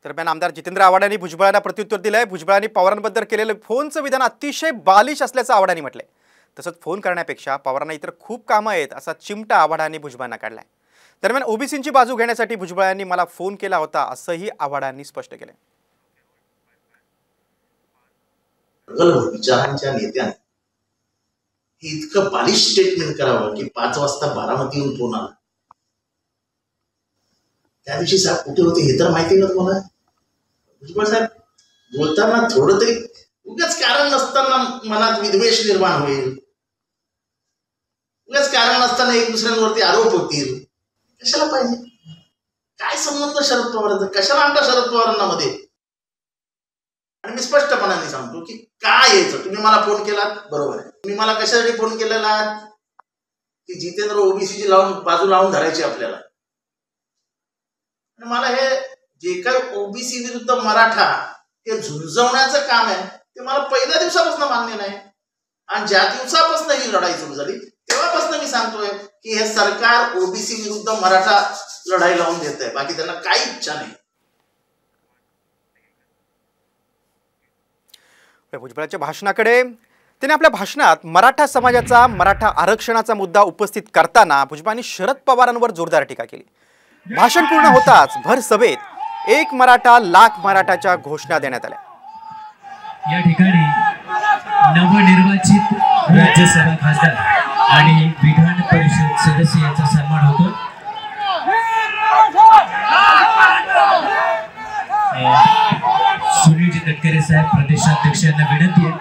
दरम्यान आमदार जितेंद्र आव्हाडांनी भुजबळांना प्रत्युत्तर दिलंय। भुजबळांनी पवारांबद्दल केलेलं फोनचं विधान अतिशय बालिश असल्याचं आव्हाडांनी म्हटलंय। तसंच फोन करण्यापेक्षा पवारांना इतर खूप कामं आहेत असा चिमटा आव्हाडांनी भुजबळांना काढलाय। दरम्यान ओबीसींची बाजू घेण्यासाठी भुजबळांनी मला फोन केला होता असंही आव्हाडांनी स्पष्ट केलंय। विचारांच्या नेत्याने इतकं बालिश स्टेटमेंट करावं की 5 वाजता बारामतीहून फोन आला। त्या दिवशी साहेब कुठे होते हे तर माहिती नव्हतं मला। भुजबळ साहेब बोलताना थोडं तरी उगाच कारण नसताना मनात विद्वेष निर्माण होईल, उगाच कारण नसताना एक दुसऱ्यांवरती आरोप होतील, कशाला पाहिजे? काय संबंध शरद पवारांचा? कशाला आणता शरद पवारांना मध्ये? आणि मी स्पष्टपणाने सांगतो की काय यायचं, तुम्ही मला फोन केलात बरोबर आहे, तुम्ही मला कशासाठी फोन केलेला की जितेंद्र ओबीसीची बाजू लावून धरायची आपल्याला। मला हे जे काही ओबीसी विरुद्ध मराठा हे झुंजवण्याचं काम आहे ते मला पहिल्या दिवसापासून मान्य नाही। आणि ज्या दिवसापासून ही लढाई सुरू झाली तेव्हापासून मी सांगतोय की हे सरकार ओबीसी विरुद्ध मराठा लढाई लावून देत आहे, बाकी त्यांना काही इच्छा नाही। भुजबळांच्या भाषणाकडे त्यांनी आपल्या भाषणात मराठा समाजाचा मराठा आरक्षणाचा मुद्दा उपस्थित करताना भुजबळांनी शरद पवारांवर जोरदार टीका केली। भाषण पूर्ण होताच भर सभेत एक मराठा लाख मराठाच्या घोषणा देण्यात आल्या। या ठिकाणी नवनिर्वाचित राज्यसभा खासदार आणि विधान परिषद सदस्य यांचा सन्मान होतो। सुनील तटकरे साहेब प्रदेशाध्यक्ष यांना विनंती आहे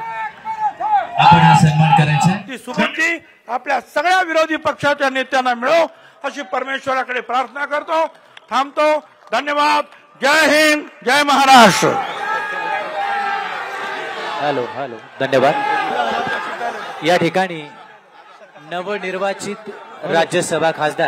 आपण हा सन्मान करायचा। ती सुबुद्धी आपल्या सगळ्या विरोधी पक्षाच्या नेत्यांना मिळो अशी परमेश्वराकडे प्रार्थना करतो। थांबतो। धन्यवाद। जय हिंद, जय महाराष्ट्र। हॅलो हॅलो, धन्यवाद। या ठिकाणी नवनिर्वाचित राज्यसभा खासदार